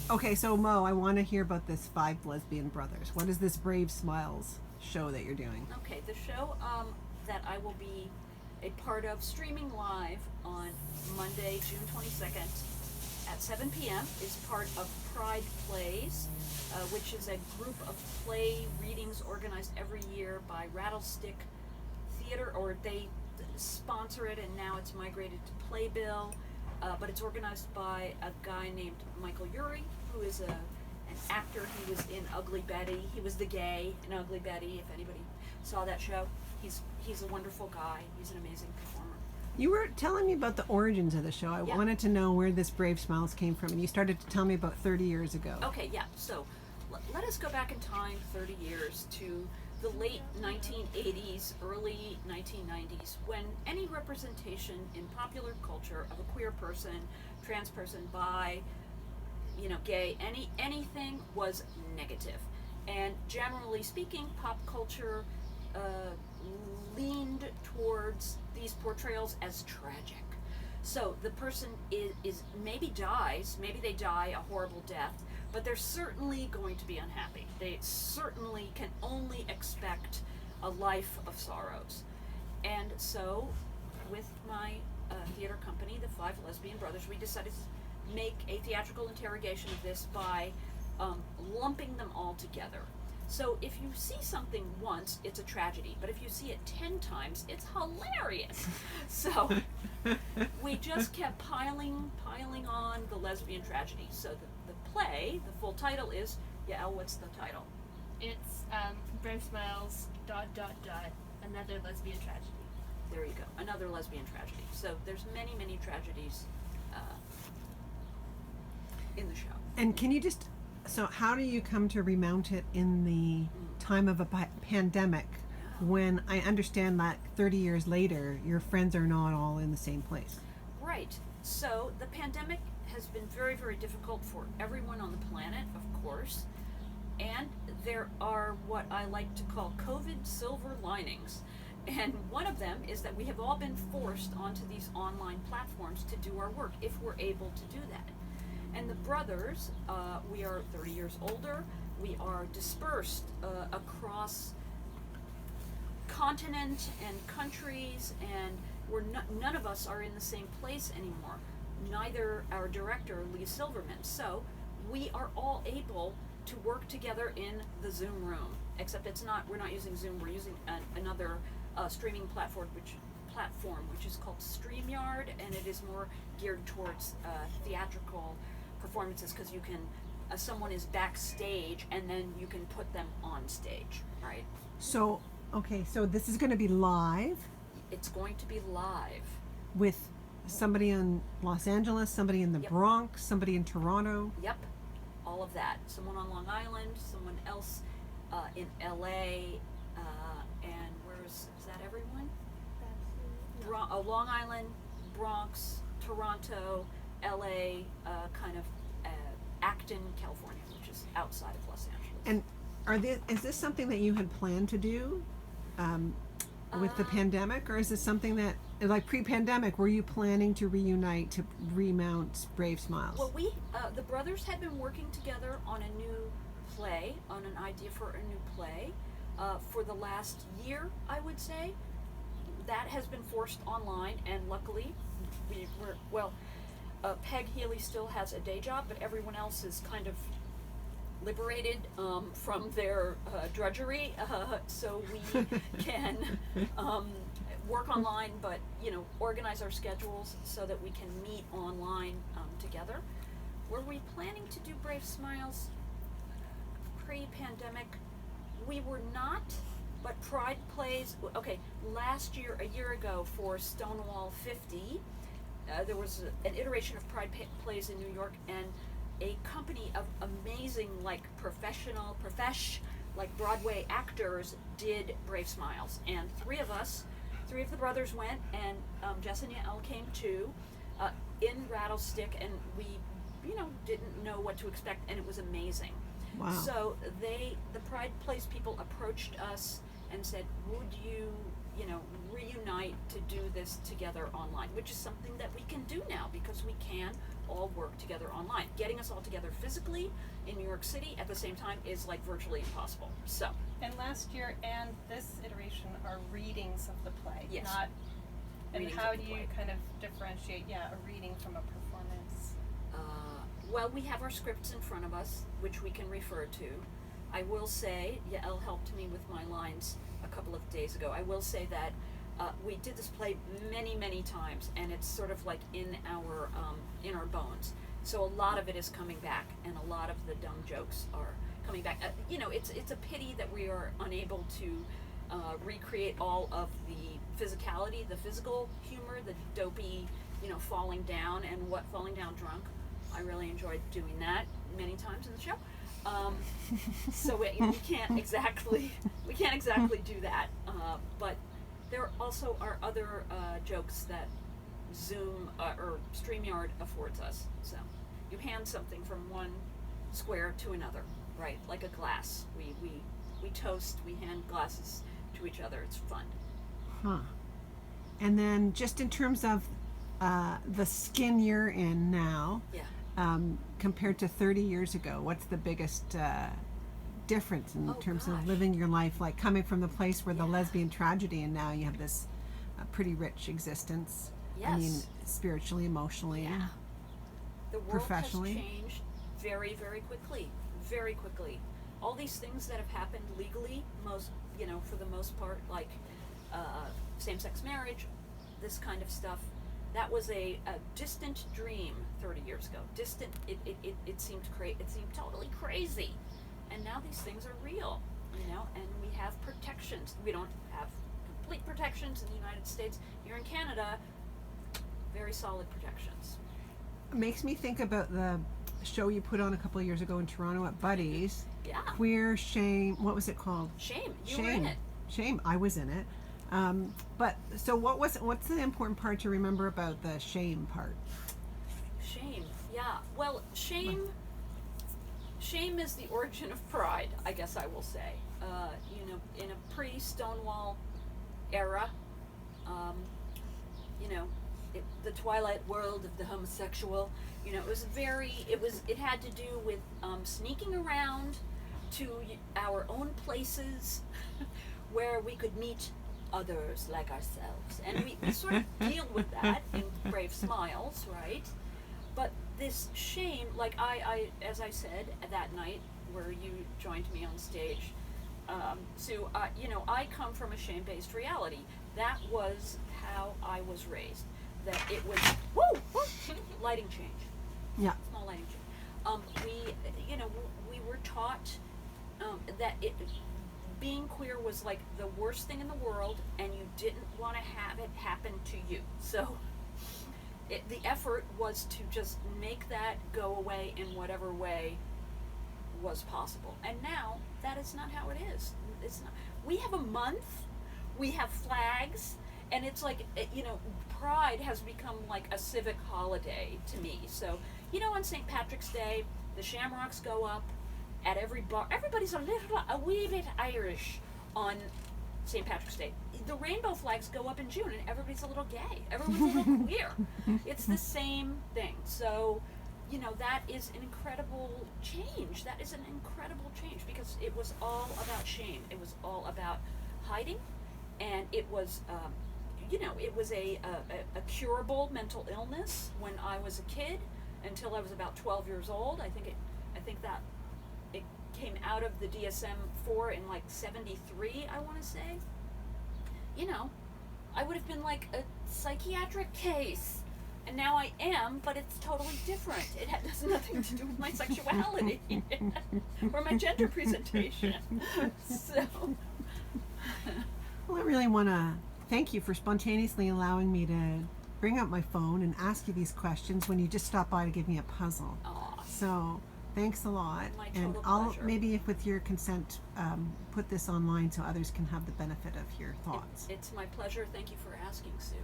Okay, so Mo, I want to hear about this Five Lesbian Brothers. What is this Brave Smiles show that you're doing? Okay, the show that I will be a part of streaming live on Monday, June 22nd at 7 p.m. is part of Pride Plays, which is a group of play readings organized every year by Rattlestick Theater, or they sponsor it, and now it's migrated to Playbill. But it's organized by a guy named Michael Urie, who is an actor. He was in Ugly Betty. He was the gay in Ugly Betty. If anybody saw that show, he's a wonderful guy. He's an amazing performer. You were telling me about the origins of the show. I Yeah. wanted to know where this Brave Smiles came from, and you started to tell me about 30 years ago. Okay, yeah. So let us go back in time 30 years to the late 1980s, early 1990s, when any representation in popular culture of a queer person, trans person, bi, gay, anything was negative. And generally speaking, pop culture leaned towards these portrayals as tragic. So the person is maybe dies, maybe they die a horrible death, but they're certainly going to be unhappy. They certainly can only expect a life of sorrows. And so, with my theater company, the Five Lesbian Brothers, we decided to make a theatrical interrogation of this by lumping them all together. So if you see something once, it's a tragedy, but if you see it 10 times, it's hilarious. So we just kept piling on the lesbian tragedy. So the play, the full title is, Yael, what's the title? It's Brave Smiles, ... Another Lesbian Tragedy. There you go, another lesbian tragedy. So there's many tragedies in the show. And can you just, so how do you come to remount it in the time of a pandemic when I understand that 30 years later, your friends are not all in the same place? Right. So the pandemic has been very difficult for everyone on the planet, of course. And there are what I like to call COVID silver linings. And one of them is that we have all been forced onto these online platforms to do our work, if we're able to do that. And the brothers, we are 30 years older. We are dispersed across continent and countries, and none of us are in the same place anymore. Neither our director, Lee Silverman. So we are all able to work together in the Zoom room, except we're not using Zoom, we're using another streaming platform which is called StreamYard, and it is more geared towards theatrical performances, because you can, someone is backstage and then you can put them on stage, right? So, okay, so this is going to be live It's going to be live. with somebody in Los Angeles, somebody in the Yep. Bronx, somebody in Toronto. Yep, all of that. Someone on Long Island, someone else in LA, and is that everyone? Long Island, Bronx, Toronto, LA, kind of Acton, California, which is outside of Los Angeles. And is this something that you had planned to do with the pandemic, or is this something that, like pre-pandemic, were you planning to reunite to remount Brave Smiles? Well, the brothers had been working together on a new play, on an idea for a new play, for the last year, I would say. That has been forced online, and luckily, Peg Healy still has a day job, but everyone else is kind of liberated from their drudgery, so we can work online, but organize our schedules so that we can meet online together. Were we planning to do Brave Smiles pre-pandemic? We were not, but Pride Plays, last year, a year ago, for Stonewall 50, there was an iteration of Pride Plays in New York, and a company of amazing, professional Broadway actors did Brave Smiles, and three of the brothers went, and Jess and Yael came too, in Rattlestick, and we, didn't know what to expect, and it was amazing. Wow. So the Pride Place people approached us and said, would you reunite to do this together online, which is something that we can do now because we can all work together online. Getting us all together physically in New York City at the same time is like virtually impossible. So, And last year and this iteration are readings of the play, Yes. not. And Readings how of do the you play. kind of differentiate, a reading from a performance? well, we have our scripts in front of us, which we can refer to. I will say, Yael helped me with my lines a couple of days ago. I will say that we did this play many, many times, and it's sort of like in our bones. So a lot of it is coming back, and a lot of the dumb jokes are coming back. It's a pity that we are unable to recreate all of the physicality, the physical humor, the dopey, falling down and falling down drunk. I really enjoyed doing that many times in the show. So we can't exactly do that. But there also are other jokes that Zoom or StreamYard affords us. So you hand something from one square to another, right? Like a glass. We toast. We hand glasses to each other. It's fun. Huh. And then just in terms of the skin you're in now, Yeah. Compared to 30 years ago, what's the biggest difference in Oh, terms gosh. of living your life, like coming from the place where the Yeah. lesbian tragedy and now you have this pretty rich existence? I mean, Yes. spiritually, emotionally. Yeah. The world Professionally? has changed very, very quickly. Very quickly. All these things that have happened legally, for the most part, like same-sex marriage, this kind of stuff, that was a distant dream 30 years ago. Distant. It seemed totally crazy, and now these things are real. And we have protections. We don't have complete protections in the United States. Here in Canada, very solid protections. Makes me think about the show you put on a couple of years ago in Toronto at Buddy's. Yeah. Queer Shame. What was it called? Shame. You Shame. were in it. Shame. I was in it. But so what's the important part to remember about the shame part? Shame. Yeah. Well, shame is the origin of pride, I guess I will say. In a pre-Stonewall era, the twilight world of the homosexual, it had to do with sneaking around to our own places where we could meet others like ourselves. And we sort of deal with that in Brave Smiles, right? But this shame, like I as I said that night where you joined me on stage, Sue, I come from a shame-based reality. That was how I was raised. That it was, lighting change. Yeah. Small lighting change. We were taught that being queer was like the worst thing in the world, and you didn't want to have it happen to you. So the effort was to just make that go away in whatever way was possible. And now that is not how it is. It's not. We have a month, we have flags, and it's like, pride has become like a civic holiday to me. So, on St. Patrick's Day, the shamrocks go up at every bar. Everybody's a wee bit Irish on St. Patrick's Day. The rainbow flags go up in June, and everybody's a little gay. Everyone's a little queer. It's the same thing. So, that is an incredible change. That is an incredible change because it was all about shame. It was all about hiding, and it was, it was a curable mental illness when I was a kid until I was about 12 years old. I think that it came out of the DSM-4 in like 73, I want to say. I would have been like a psychiatric case. And now I am, but it's totally different. It has nothing to do with my sexuality or my gender presentation. So, Well, I really want to thank you for spontaneously allowing me to bring up my phone and ask you these questions when you just stopped by to give me a puzzle. aw, So thanks a lot. My And total I'll pleasure. maybe, if with your consent, put this online so others can have the benefit of your thoughts. it's my pleasure. Thank you for asking, Sue.